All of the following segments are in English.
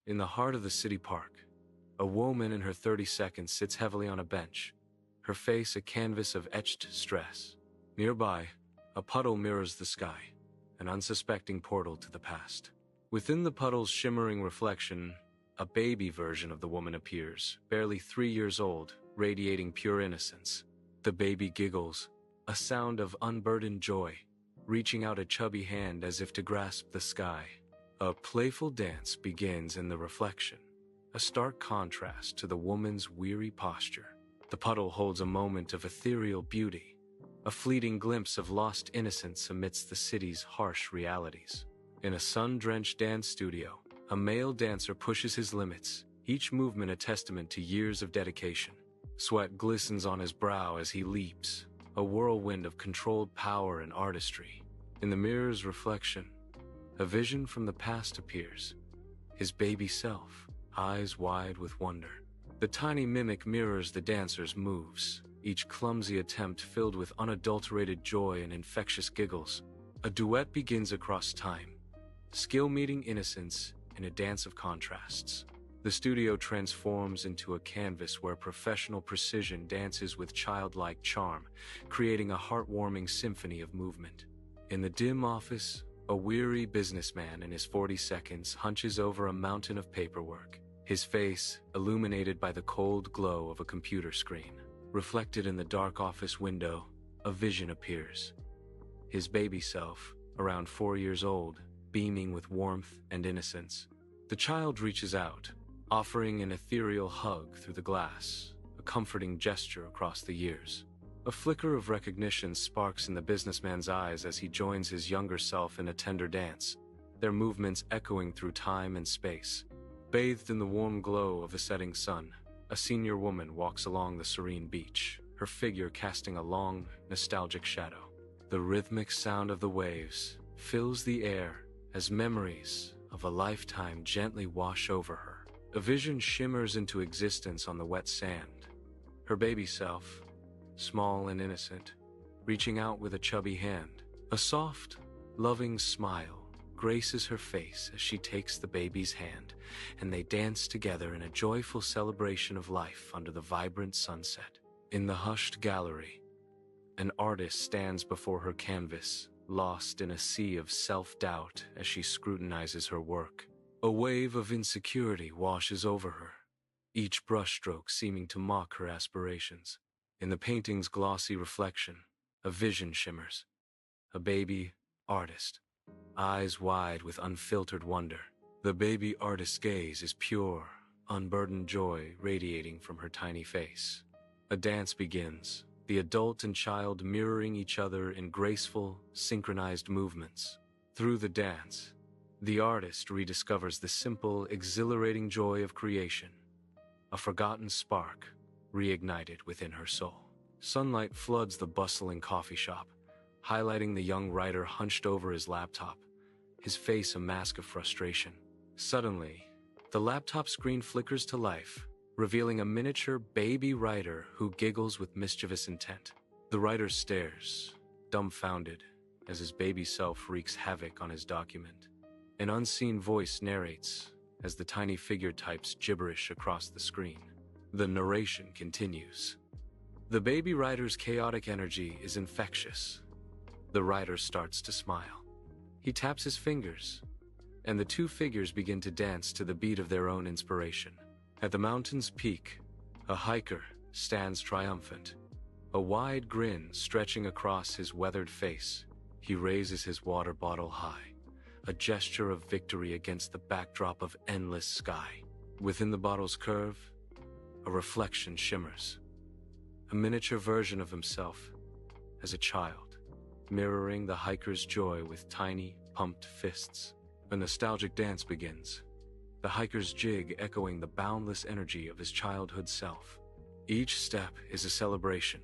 In the heart of the city park, a woman in her 30s sits heavily on a bench, her face a canvas of etched stress. Nearby, a puddle mirrors the sky, an unsuspecting portal to the past. Within the puddle's shimmering reflection, a baby version of the woman appears, barely 3 years old, radiating pure innocence. The baby giggles, a sound of unburdened joy, reaching out a chubby hand as if to grasp the sky. A playful dance begins in the reflection, a stark contrast to the woman's weary posture. The puddle holds a moment of ethereal beauty, a fleeting glimpse of lost innocence amidst the city's harsh realities. In a sun-drenched dance studio, a male dancer pushes his limits, each movement a testament to years of dedication. Sweat glistens on his brow as he leaps, a whirlwind of controlled power and artistry. In the mirror's reflection, a vision from the past appears, his baby self, eyes wide with wonder. The tiny mimic mirrors the dancer's moves, each clumsy attempt filled with unadulterated joy and infectious giggles. A duet begins across time, skill meeting innocence in a dance of contrasts. The studio transforms into a canvas where professional precision dances with childlike charm, creating a heartwarming symphony of movement. In the dim office, a weary businessman in his 40s hunches over a mountain of paperwork, his face illuminated by the cold glow of a computer screen. Reflected in the dark office window, a vision appears. His baby self, around 4 years old, beaming with warmth and innocence. The child reaches out, offering an ethereal hug through the glass, a comforting gesture across the years. A flicker of recognition sparks in the businessman's eyes as he joins his younger self in a tender dance, their movements echoing through time and space. Bathed in the warm glow of the setting sun, a senior woman walks along the serene beach, her figure casting a long, nostalgic shadow. The rhythmic sound of the waves fills the air as memories of a lifetime gently wash over her. A vision shimmers into existence on the wet sand. Her baby self, small and innocent, reaching out with a chubby hand. A soft, loving smile graces her face as she takes the baby's hand, and they dance together in a joyful celebration of life under the vibrant sunset. In the hushed gallery, an artist stands before her canvas, lost in a sea of self-doubt as she scrutinizes her work. A wave of insecurity washes over her, each brushstroke seeming to mock her aspirations. In the painting's glossy reflection, a vision shimmers. A baby artist, eyes wide with unfiltered wonder. The baby artist's gaze is pure, unburdened joy radiating from her tiny face. A dance begins, the adult and child mirroring each other in graceful, synchronized movements. Through the dance, the artist rediscovers the simple, exhilarating joy of creation, a forgotten spark reignited within her soul. Sunlight floods the bustling coffee shop, highlighting the young writer hunched over his laptop, his face a mask of frustration. Suddenly, the laptop screen flickers to life, revealing a miniature baby writer who giggles with mischievous intent. The writer stares, dumbfounded, as his baby self wreaks havoc on his document. An unseen voice narrates as the tiny figure types gibberish across the screen. The narration continues. The baby writer's chaotic energy is infectious. The writer starts to smile. He taps his fingers, and the two figures begin to dance to the beat of their own inspiration. At the mountain's peak, a hiker stands triumphant, a wide grin stretching across his weathered face. He raises his water bottle high, a gesture of victory against the backdrop of endless sky. Within the bottle's curve, a reflection shimmers, a miniature version of himself as a child, mirroring the hiker's joy with tiny, pumped fists. A nostalgic dance begins, the hiker's jig echoing the boundless energy of his childhood self. Each step is a celebration,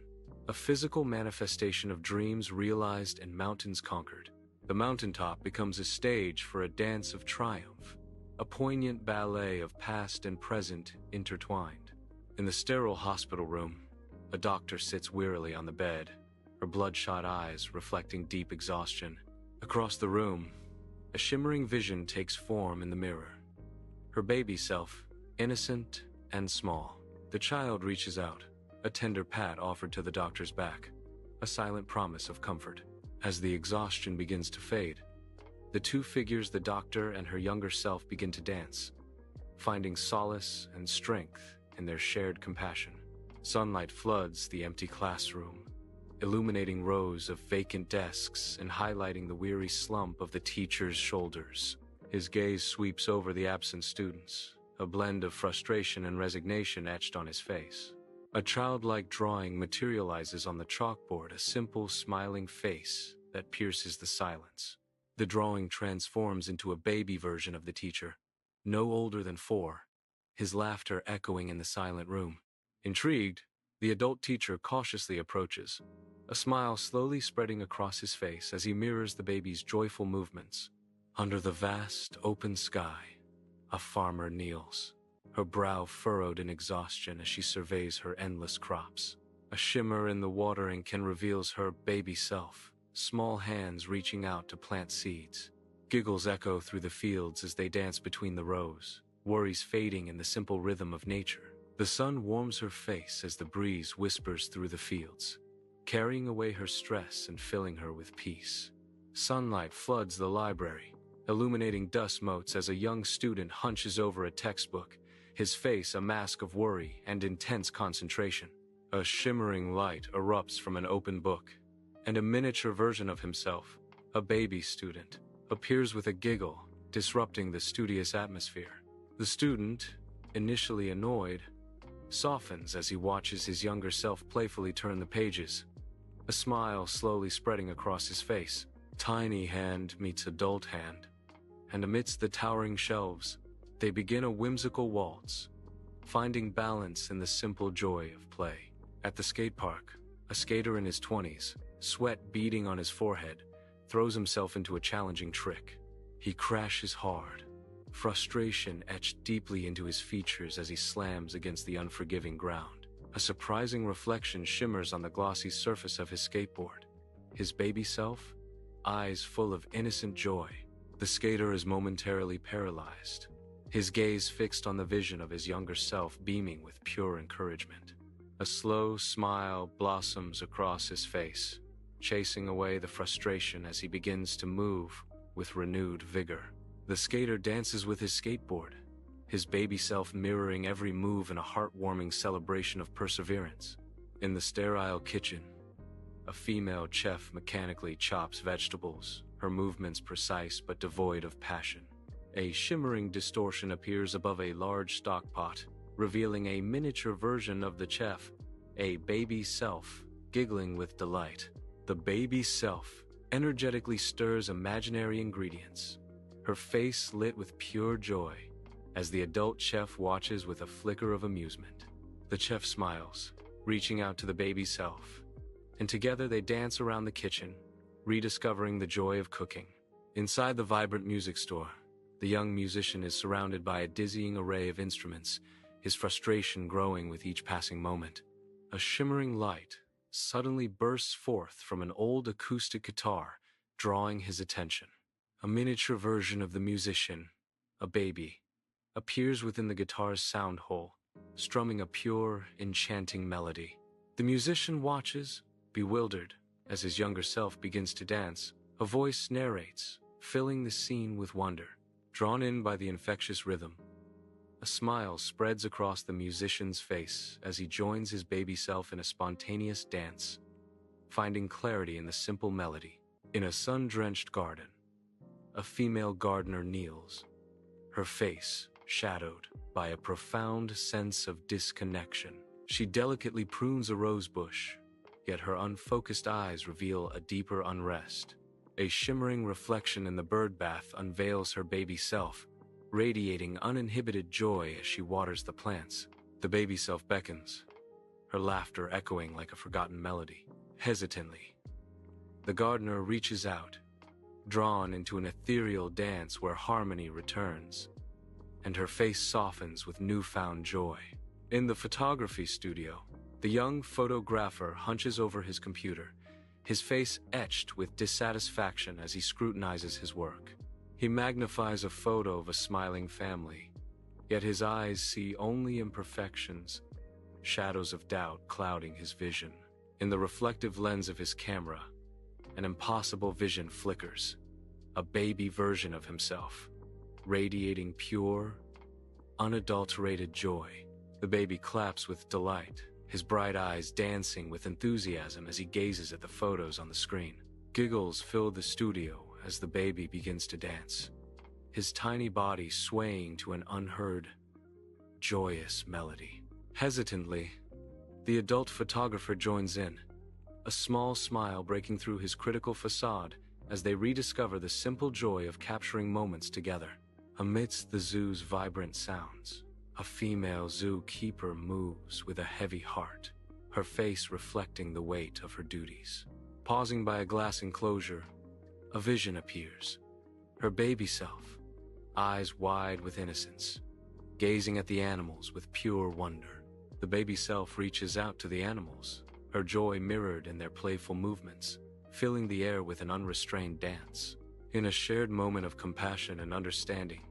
a physical manifestation of dreams realized and mountains conquered. The mountaintop becomes a stage for a dance of triumph, a poignant ballet of past and present intertwined. In the sterile hospital room, a doctor sits wearily on the bed, her bloodshot eyes reflecting deep exhaustion. Across the room, a shimmering vision takes form in the mirror. her baby self, innocent and small. The child reaches out, a tender pat offered to the doctor's back, a silent promise of comfort. As the exhaustion begins to fade, the two figures, the doctor and her younger self, begin to dance, finding solace and strength in their shared compassion. Sunlight floods the empty classroom, illuminating rows of vacant desks and highlighting the weary slump of the teacher's shoulders. His gaze sweeps over the absent students, a blend of frustration and resignation etched on his face. A childlike drawing materializes on the chalkboard, a simple, smiling face that pierces the silence. The drawing transforms into a baby version of the teacher, no older than 4, his laughter echoing in the silent room. Intrigued, the adult teacher cautiously approaches, a smile slowly spreading across his face as he mirrors the baby's joyful movements. Under the vast, open sky, a farmer kneels, her brow furrowed in exhaustion as she surveys her endless crops. A shimmer in the watering can reveals her baby self, small hands reaching out to plant seeds. Giggles echo through the fields as they dance between the rows, worries fading in the simple rhythm of nature. The sun warms her face as the breeze whispers through the fields, carrying away her stress and filling her with peace. Sunlight floods the library, illuminating dust motes as a young student hunches over a textbook, his face a mask of worry and intense concentration. A shimmering light erupts from an open book, and a miniature version of himself, a baby student, appears with a giggle, disrupting the studious atmosphere. The student, initially annoyed, softens as he watches his younger self playfully turn the pages, a smile slowly spreading across his face. Tiny hand meets adult hand, and amidst the towering shelves, they begin a whimsical waltz, finding balance in the simple joy of play. At the skate park, a skater in his 20s, sweat beading on his forehead, throws himself into a challenging trick. He crashes hard, frustration etched deeply into his features as he slams against the unforgiving ground. A surprising reflection shimmers on the glossy surface of his skateboard. His baby self, eyes full of innocent joy. The skater is momentarily paralyzed, his gaze fixed on the vision of his younger self beaming with pure encouragement. A slow smile blossoms across his face, chasing away the frustration as he begins to move with renewed vigor. The skater dances with his skateboard, his baby self mirroring every move in a heartwarming celebration of perseverance. In the sterile kitchen, a female chef mechanically chops vegetables, her movements precise but devoid of passion. A shimmering distortion appears above a large stock pot, revealing a miniature version of the chef, a baby self, giggling with delight. The baby self energetically stirs imaginary ingredients, her face lit with pure joy, as the adult chef watches with a flicker of amusement. The chef smiles, reaching out to the baby self, and together they dance around the kitchen, rediscovering the joy of cooking. Inside the vibrant music store, the young musician is surrounded by a dizzying array of instruments, his frustration growing with each passing moment. A shimmering light suddenly bursts forth from an old acoustic guitar, drawing his attention. A miniature version of the musician, a baby, appears within the guitar's sound hole, strumming a pure, enchanting melody. The musician watches, bewildered, as his younger self begins to dance. A voice narrates, filling the scene with wonder. Drawn in by the infectious rhythm, a smile spreads across the musician's face as he joins his baby self in a spontaneous dance, finding clarity in the simple melody. In a sun-drenched garden, a female gardener kneels, her face shadowed by a profound sense of disconnection. She delicately prunes a rose bush, yet her unfocused eyes reveal a deeper unrest. A shimmering reflection in the bird bath unveils her baby self, radiating uninhibited joy as she waters the plants. The baby self beckons, her laughter echoing like a forgotten melody. Hesitantly, the gardener reaches out, drawn into an ethereal dance where harmony returns, and her face softens with newfound joy. In the photography studio, the young photographer hunches over his computer, his face etched with dissatisfaction as he scrutinizes his work. He magnifies a photo of a smiling family, Yet his eyes see only imperfections, shadows of doubt clouding his vision. In the reflective lens of his camera, an impossible vision flickers, a baby version of himself, radiating pure, unadulterated joy. The baby claps with delight, his bright eyes dancing with enthusiasm as he gazes at the photos on the screen. Giggles fill the studio as the baby begins to dance, his tiny body swaying to an unheard, joyous melody. Hesitantly, the adult photographer joins in, a small smile breaking through his critical facade as they rediscover the simple joy of capturing moments together. Amidst the zoo's vibrant sounds, a female zookeeper moves with a heavy heart, her face reflecting the weight of her duties. Pausing by a glass enclosure, a vision appears, her baby self, eyes wide with innocence, gazing at the animals with pure wonder. The baby self reaches out to the animals, her joy mirrored in their playful movements, filling the air with an unrestrained dance. In a shared moment of compassion and understanding,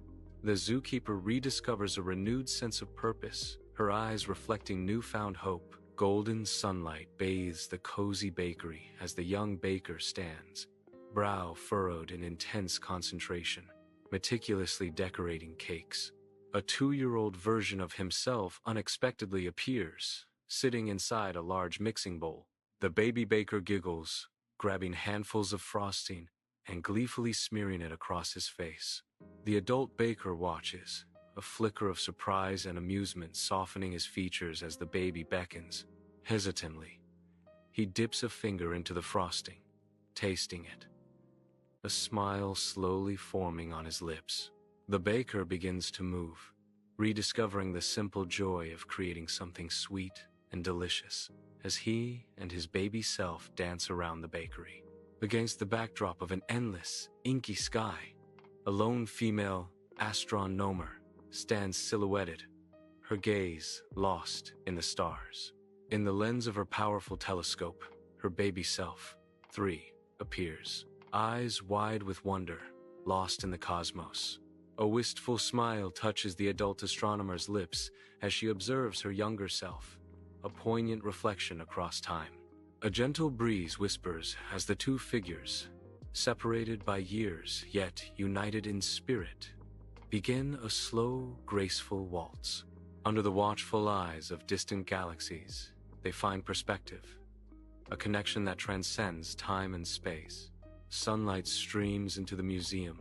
the zookeeper rediscovers a renewed sense of purpose, her eyes reflecting newfound hope. Golden sunlight bathes the cozy bakery as the young baker stands, brow furrowed in intense concentration, meticulously decorating cakes. A 2-year-old version of himself unexpectedly appears, sitting inside a large mixing bowl. The baby baker giggles, grabbing handfuls of frosting and gleefully smearing it across his face. The adult baker watches, a flicker of surprise and amusement softening his features as the baby beckons. Hesitantly, he dips a finger into the frosting, tasting it, a smile slowly forming on his lips. The baker begins to move, rediscovering the simple joy of creating something sweet and delicious as he and his baby self dance around the bakery. Against the backdrop of an endless, inky sky, a lone female astronomer stands silhouetted, her gaze lost in the stars. In the lens of her powerful telescope, her baby self, 3, appears, eyes wide with wonder, lost in the cosmos. A wistful smile touches the adult astronomer's lips as she observes her younger self, a poignant reflection across time. A gentle breeze whispers as the two figures, separated by years yet united in spirit, begin a slow, graceful waltz. Under the watchful eyes of distant galaxies, they find perspective, a connection that transcends time and space. Sunlight streams into the museum,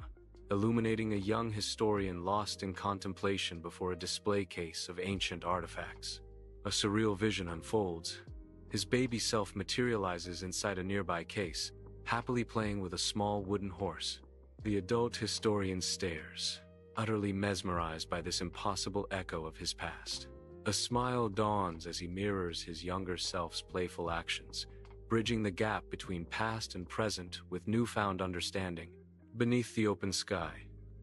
illuminating a young historian lost in contemplation before a display case of ancient artifacts. A surreal vision unfolds. His baby self materializes inside a nearby case, happily playing with a small wooden horse. The adult historian stares, utterly mesmerized by this impossible echo of his past. A smile dawns as he mirrors his younger self's playful actions, bridging the gap between past and present with newfound understanding. Beneath the open sky,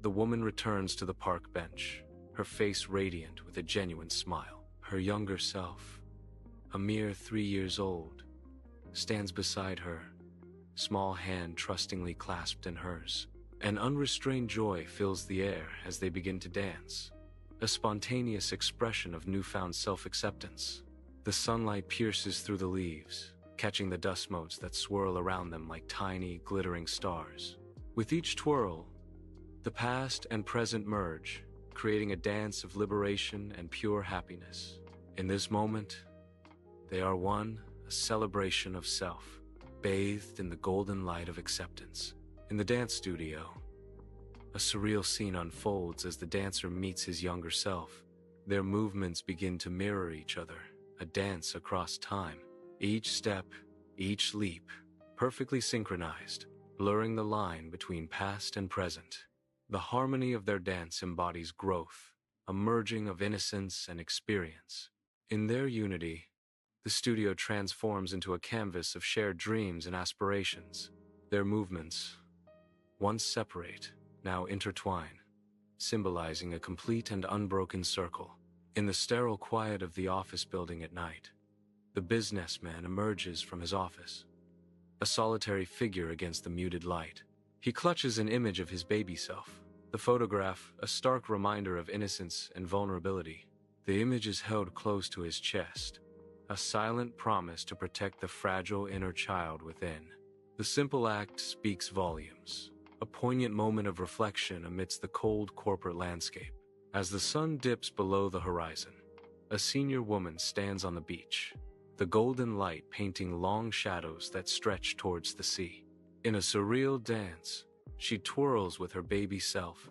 the woman returns to the park bench, her face radiant with a genuine smile. Her younger self, a mere 3 years old, stands beside her, small hand trustingly clasped in hers. An unrestrained joy fills the air as they begin to dance, a spontaneous expression of newfound self-acceptance. The sunlight pierces through the leaves, catching the dust motes that swirl around them like tiny, glittering stars. With each twirl, the past and present merge, creating a dance of liberation and pure happiness. In this moment, they are one, a celebration of self, bathed in the golden light of acceptance. In the dance studio, a surreal scene unfolds as the dancer meets his younger self. Their movements begin to mirror each other, a dance across time. Each step, each leap, perfectly synchronized, blurring the line between past and present. The harmony of their dance embodies growth, a merging of innocence and experience. In their unity, the studio transforms into a canvas of shared dreams and aspirations. Their movements, once separate, now intertwine, symbolizing a complete and unbroken circle. In the sterile quiet of the office building at night, the businessman emerges from his office, a solitary figure against the muted light. He clutches an image of his baby self, The photograph, a stark reminder of innocence and vulnerability. The image is held close to his chest, a silent promise to protect the fragile inner child within. The simple act speaks volumes, a poignant moment of reflection amidst the cold corporate landscape. As the sun dips below the horizon, a senior woman stands on the beach, the golden light painting long shadows that stretch towards the sea. In a surreal dance, she twirls with her baby self,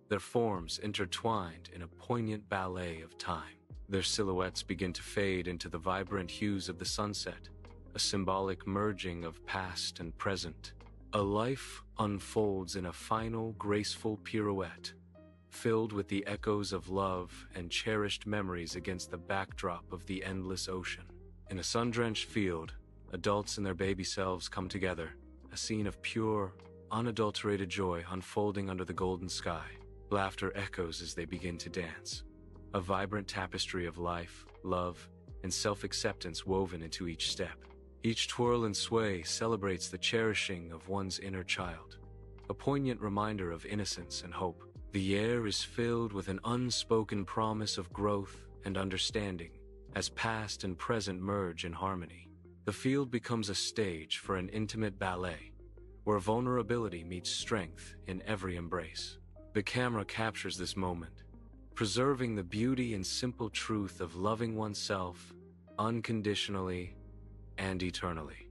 their forms intertwined in a poignant ballet of time. Their silhouettes begin to fade into the vibrant hues of the sunset, a symbolic merging of past and present. A life unfolds in a final, graceful pirouette, filled with the echoes of love and cherished memories against the backdrop of the endless ocean. In a sun-drenched field, adults and their baby selves come together, a scene of pure, unadulterated joy unfolding under the golden sky. Laughter echoes as they begin to dance, a vibrant tapestry of life, love, and self-acceptance woven into each step. Each twirl and sway celebrates the cherishing of one's inner child, a poignant reminder of innocence and hope. The air is filled with an unspoken promise of growth and understanding as past and present merge in harmony. The field becomes a stage for an intimate ballet, where vulnerability meets strength in every embrace. The camera captures this moment, preserving the beauty and simple truth of loving oneself unconditionally and eternally.